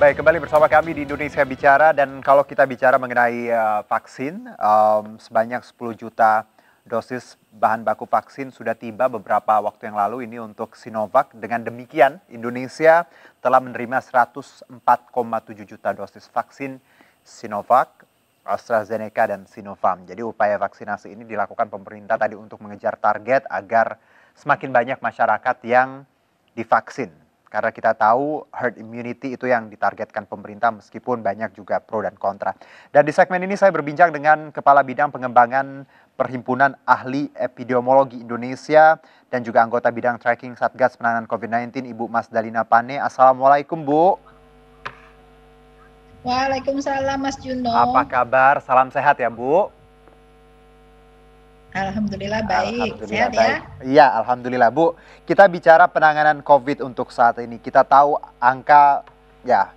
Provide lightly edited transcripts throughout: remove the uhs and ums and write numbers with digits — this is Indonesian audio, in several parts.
Baik, kembali bersama kami di Indonesia Bicara dan kalau kita bicara mengenai vaksin, sebanyak 10 juta dosis bahan baku vaksin sudah tiba beberapa waktu yang lalu ini untuk Sinovac. Dengan demikian, Indonesia telah menerima 104,7 juta dosis vaksin Sinovac, AstraZeneca, dan Sinopharm. Jadi upaya vaksinasi ini dilakukan pemerintah tadi untuk mengejar target agar semakin banyak masyarakat yang divaksin. Karena kita tahu herd immunity itu yang ditargetkan pemerintah meskipun banyak juga pro dan kontra. Dan di segmen ini saya berbincang dengan Kepala Bidang Pengembangan Perhimpunan Ahli Epidemiologi Indonesia dan juga anggota bidang tracking Satgas Penanganan COVID-19 Ibu Mas Dalina Pane. Assalamualaikum Bu. Waalaikumsalam Mas Juno. Apa kabar? Salam sehat ya Bu. Alhamdulillah baik, Alhamdulillah sehat baik. ya? Iya, alhamdulillah Bu. Kita bicara penanganan COVID untuk saat ini. Kita tahu angka ya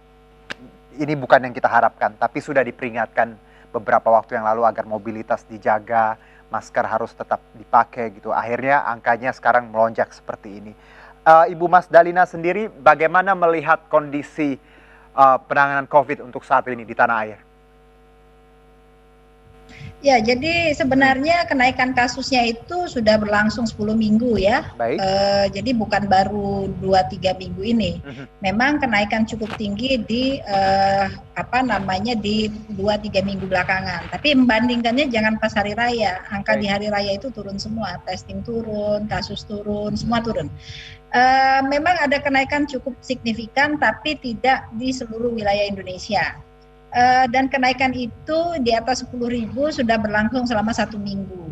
ini bukan yang kita harapkan, tapi sudah diperingatkan beberapa waktu yang lalu agar mobilitas dijaga, masker harus tetap dipakai gitu. Akhirnya angkanya sekarang melonjak seperti ini. Ibu Mas Dalina sendiri bagaimana melihat kondisi penanganan COVID untuk saat ini di tanah air? Ya, jadi sebenarnya kenaikan kasusnya itu sudah berlangsung 10 minggu ya. Baik. Jadi bukan baru 2-3 minggu ini. Memang kenaikan cukup tinggi di di 2-3 minggu belakangan. Tapi membandingkannya jangan pas hari raya. Angka Baik. di hari raya itu turun semua, testing turun, kasus turun, semua turun. Memang ada kenaikan cukup signifikan tapi tidak di seluruh wilayah Indonesia. Dan kenaikan itu di atas 10.000 sudah berlangsung selama 1 minggu.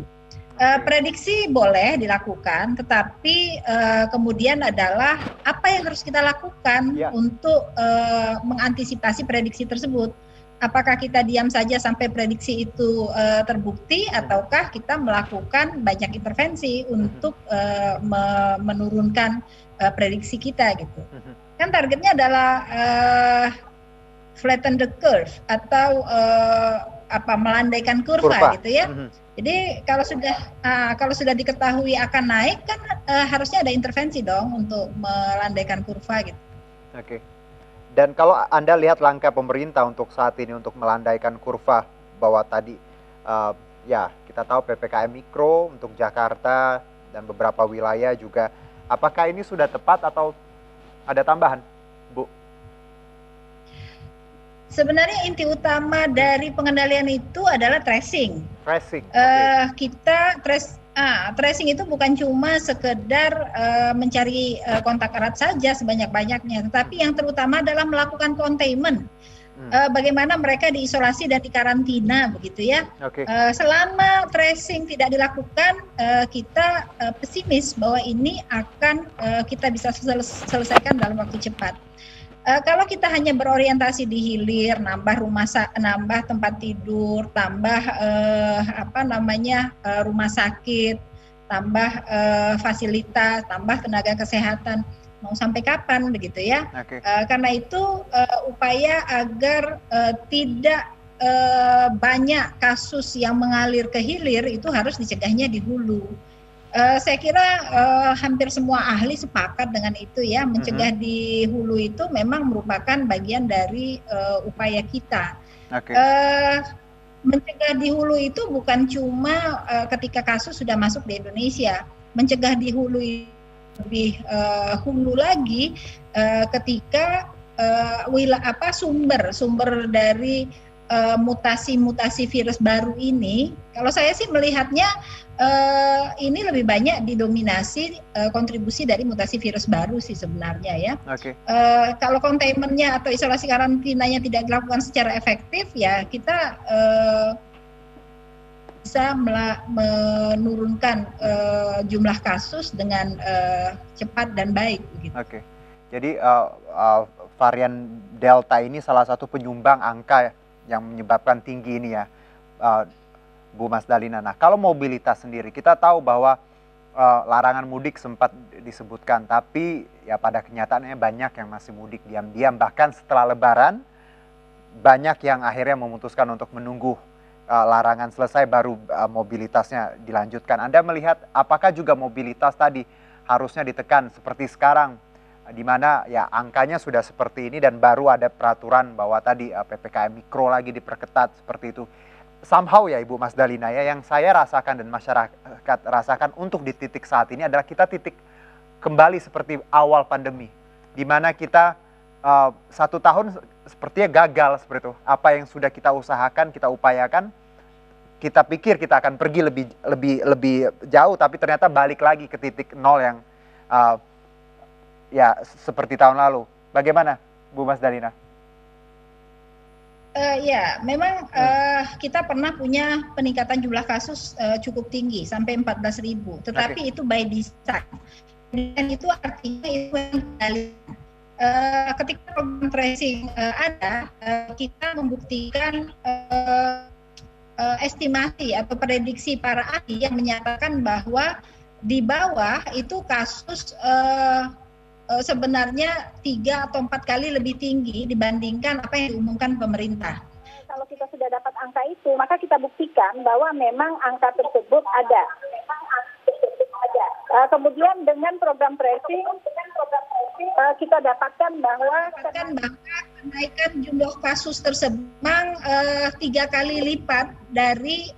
Prediksi boleh dilakukan, tetapi kemudian adalah apa yang harus kita lakukan untuk mengantisipasi prediksi tersebut. Apakah kita diam saja sampai prediksi itu terbukti, ataukah kita melakukan banyak intervensi untuk menurunkan prediksi kita gitu. Kan targetnya adalah flatten the curve atau melandaikan kurva gitu ya. Jadi kalau sudah diketahui akan naik kan harusnya ada intervensi dong untuk melandaikan kurva gitu. Oke. Dan kalau Anda lihat langkah pemerintah untuk saat ini untuk melandaikan kurva bahwa tadi ya kita tahu PPKM Mikro untuk Jakarta dan beberapa wilayah juga, apakah ini sudah tepat atau ada tambahan, Bu? Sebenarnya inti utama dari pengendalian itu adalah tracing. Tracing. Tracing itu bukan cuma sekedar mencari kontak erat saja sebanyak-banyaknya, tetapi yang terutama adalah melakukan containment. Bagaimana mereka diisolasi dan dikarantina begitu ya. Selama tracing tidak dilakukan, kita pesimis bahwa ini akan kita bisa selesaikan dalam waktu cepat. Kalau kita hanya berorientasi di hilir, nambah tempat tidur, tambah rumah sakit, tambah fasilitas, tambah tenaga kesehatan, mau sampai kapan begitu ya? Karena itu upaya agar tidak banyak kasus yang mengalir ke hilir itu harus dicegahnya di hulu. Saya kira hampir semua ahli sepakat dengan itu ya, mencegah di hulu itu memang merupakan bagian dari upaya kita. Mencegah di hulu itu bukan cuma ketika kasus sudah masuk di Indonesia, mencegah di hulu lebih hulu lagi ketika sumber dari mutasi-mutasi virus baru ini. Kalau saya sih melihatnya ini lebih banyak didominasi kontribusi dari mutasi virus baru sih sebenarnya ya. Kalau containment-nya atau isolasi karantinanya tidak dilakukan secara efektif ya kita bisa menurunkan jumlah kasus dengan cepat dan baik. Gitu. Jadi varian Delta ini salah satu penyumbang angka yang menyebabkan tinggi ini ya, Bu Mas Dalina. Nah, kalau mobilitas sendiri, kita tahu bahwa larangan mudik sempat disebutkan, tapi ya pada kenyataannya banyak yang masih mudik diam-diam. Bahkan setelah Lebaran, banyak yang akhirnya memutuskan untuk menunggu larangan selesai baru mobilitasnya dilanjutkan. Anda melihat apakah juga mobilitas tadi harusnya ditekan seperti sekarang di mana ya angkanya sudah seperti ini dan baru ada peraturan bahwa tadi PPKM Mikro lagi diperketat seperti itu. Somehow ya Ibu Mas Dalina ya, yang saya rasakan dan masyarakat rasakan untuk di titik saat ini adalah kita titik kembali seperti awal pandemi, di mana kita 1 tahun sepertinya gagal seperti itu. Apa yang sudah kita usahakan, kita upayakan, kita pikir kita akan pergi lebih jauh, tapi ternyata balik lagi ke titik nol yang ya seperti tahun lalu. Bagaimana, Bu Mas Dalina? Ya, memang kita pernah punya peningkatan jumlah kasus cukup tinggi sampai 14.000, tetapi itu by design. Dan itu artinya itu yang ketika program tracing ada, kita membuktikan estimasi atau prediksi para ahli yang menyatakan bahwa di bawah itu kasus sebenarnya 3 atau 4 kali lebih tinggi dibandingkan apa yang diumumkan pemerintah. Kalau kita sudah dapat angka itu, maka kita buktikan bahwa memang angka tersebut ada. Kemudian dengan program tracing, kita dapatkan bahwa kenaikan jumlah kasus tersebut memang 3 kali lipat dari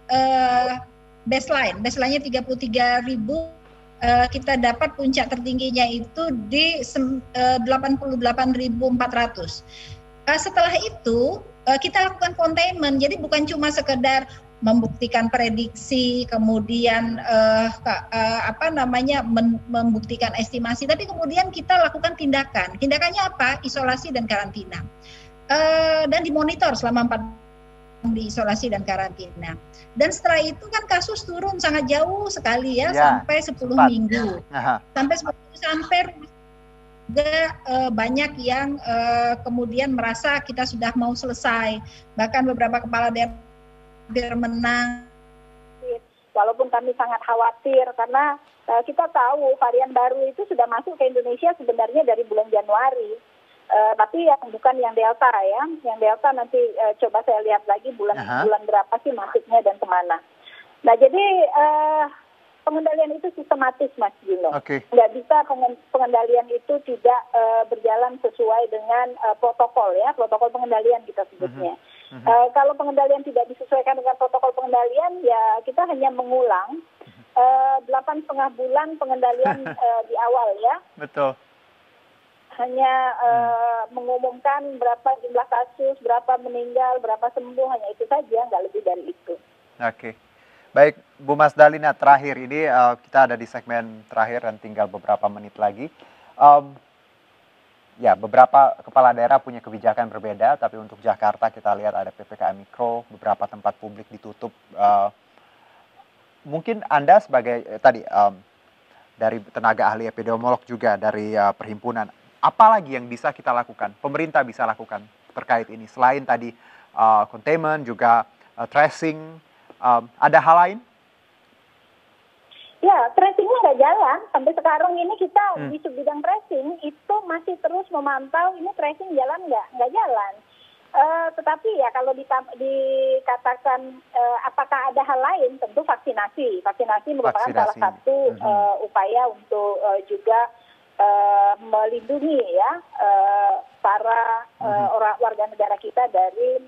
baseline. Baseline-nya 33.000. Kita dapat puncak tertingginya itu di 88.400. Setelah itu kita lakukan containment, jadi bukan cuma sekedar membuktikan prediksi, kemudian membuktikan estimasi, tapi kemudian kita lakukan tindakan. Tindakannya apa? Isolasi dan karantina, dan dimonitor selama 4 diisolasi dan karantina. Dan setelah itu kan kasus turun sangat jauh sekali ya, sampai 10 minggu. Sampai juga banyak yang kemudian merasa kita sudah mau selesai. Bahkan beberapa kepala daerah menang. Walaupun kami sangat khawatir karena kita tahu varian baru itu sudah masuk ke Indonesia sebenarnya dari bulan Januari. Tapi yang bukan yang Delta ya, yang Delta nanti coba saya lihat lagi bulan berapa sih masuknya dan kemana. Nah jadi pengendalian itu sistematis Mas Gino. Nggak bisa pengendalian itu tidak berjalan sesuai dengan protokol ya, protokol pengendalian kita sebutnya. Kalau pengendalian tidak disesuaikan dengan protokol pengendalian ya kita hanya mengulang 8,5 bulan pengendalian di awal ya. Betul. Hanya mengumumkan berapa jumlah kasus, berapa meninggal, berapa sembuh, hanya itu saja, nggak lebih dari itu. Oke. Baik, Bu Mas Dalina, terakhir ini kita ada di segmen terakhir dan tinggal beberapa menit lagi. Ya, beberapa kepala daerah punya kebijakan berbeda, tapi untuk Jakarta kita lihat ada PPKM Mikro, beberapa tempat publik ditutup. Mungkin Anda sebagai dari tenaga ahli epidemiolog juga dari perhimpunan, apalagi yang bisa kita lakukan, pemerintah bisa lakukan terkait ini selain tadi containment juga tracing, ada hal lain? Ya, tracingnya nggak jalan sampai sekarang ini kita di bidang tracing itu masih terus memantau ini tracing jalan nggak jalan. Tetapi ya kalau dikatakan apakah ada hal lain, tentu vaksinasi merupakan salah satu upaya untuk juga melindungi ya para warga negara kita dari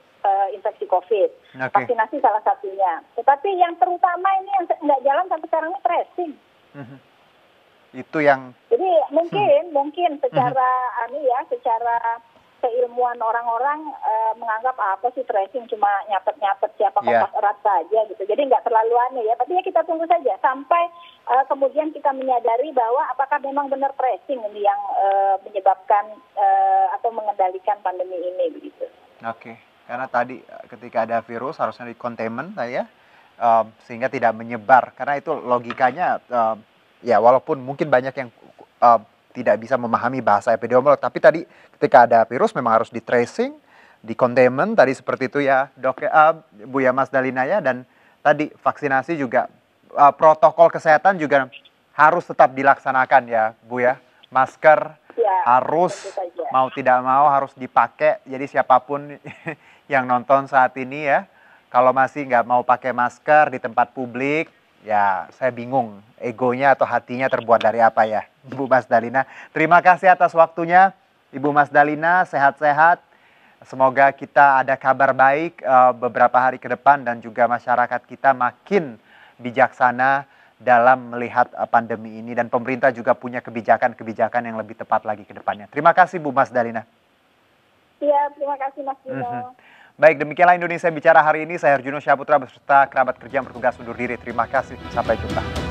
infeksi COVID. Vaksinasi salah satunya. Tetapi yang terutama ini yang nggak jalan sampai sekarang ini tracing. Itu yang. Jadi mungkin secara secara keilmuan orang-orang menganggap apa sih tracing cuma nyatet siapa kontak erat saja gitu. Jadi nggak terlalu aneh ya. Tapi ya kita tunggu saja sampai kemudian kita menyadari bahwa apakah memang benar tracing ini yang menyebabkan atau mengendalikan pandemi ini begitu. Oke. Karena tadi ketika ada virus harusnya di containment sehingga tidak menyebar. Karena itu logikanya ya walaupun mungkin banyak yang tidak bisa memahami bahasa epidemiolog, tapi tadi ketika ada virus memang harus di tracing, di containment tadi seperti itu ya Dok, Bu ya Mas Dalina ya, dan tadi vaksinasi juga protokol kesehatan juga harus tetap dilaksanakan ya Bu ya. Masker harus mau tidak mau harus dipakai, jadi siapapun yang nonton saat ini ya, kalau masih nggak mau pakai masker di tempat publik Ya, saya bingung egonya atau hatinya terbuat dari apa ya, Bu Mas Dalina. Terima kasih atas waktunya, Ibu Mas Dalina, sehat-sehat. Semoga kita ada kabar baik beberapa hari ke depan dan juga masyarakat kita makin bijaksana dalam melihat pandemi ini dan pemerintah juga punya kebijakan-kebijakan yang lebih tepat lagi ke depannya. Terima kasih Bu Mas Dalina. Iya, terima kasih Mas Dino. Baik, demikianlah Indonesia Bicara hari ini. Saya Herjuno Syaputra beserta kerabat kerja yang bertugas undur diri. Terima kasih, sampai jumpa.